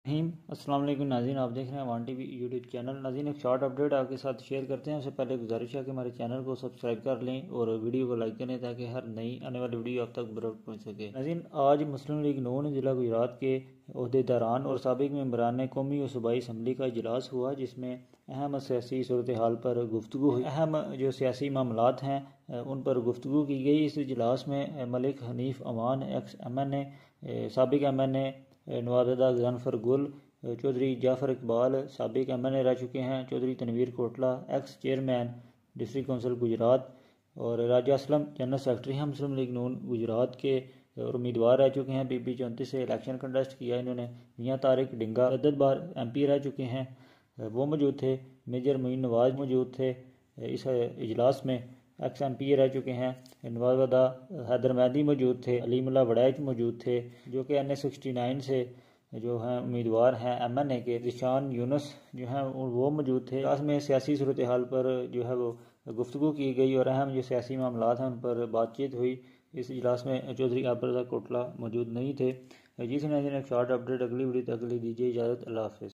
السلام علیکم ناظرین، آپ دیکھ رہے ہیں وان ٹی وی یوٹیوب چینل۔ ناظرین، ایک شارٹ اپڈیٹ آپ کے ساتھ شیئر کرتے ہیں۔ اس سے پہلے گزارش ہے کہ ہمارے چینل کو سبسکرائب کر لیں اور ویڈیو کو لائک کریں تاکہ ہر نئی آنے والی ویڈیو آپ تک بروقت پہنچ سکے۔ ناظرین، آج مسلم لیگ نون ضلع گجرات کے عہدیداران اور سابق ممبران قومی و صوبائی اسمبلی کا اجلاس ہوا، جس میں اہم سیاسی صورتحال پر گفتگو ہوئی۔ اہم جو سیاسی معاملات ہیں ان پر گفتگو کی گئی۔ اس اجلاس میں ملک حنیف امان ایکس ایم این اے، سابق M N A Nawada Ghazanfar Gul, Chaudhry Jafar Iqbal سابق ایم این اے رہ چکے ہیں، Chaudhry Tanveer Kotla ex chairman district council Gujrat, اور راجہ اسلم جنرل سیکرٹری ہیں مسلم لیگ نون گجرات کے اور امیدوار رہ چکے ہیں۔ پی پی 34 سے الیکشن کنٹیسٹ کیا انہوں نے۔ میاں طارق ڈنگا عدد بار ایم پی رہ چکے ہیں، وہ موجود تھے۔ میجر معین نواز موجود تھے اس اجلاس میں، ایکس ایم پی رہ چکے ہیں۔ نوادہ حیدر مہدی موجود تھے۔ علیم اللہ وڑیچ موجود تھے جو کہ این اے 69 سے جو ہیں امیدوار ہیں ایم این اے کے۔ ذیشان یونس جو ہیں وہ موجود تھے۔ اجلاس میں سیاسی صورتحال پر جو ہے وہ گفتگو کی گئی اور اہم جو سیاسی معاملات ہیں ان پر بات چیت ہوئی۔ اس اجلاس میں چودھری عبدالرزاق کوٹلہ موجود نہیں تھے۔ جی سے ایک شارٹ اپڈیٹ، اگلی ویڈیو تک کے لیے دیجیے اجازت۔ اللہ حافظ۔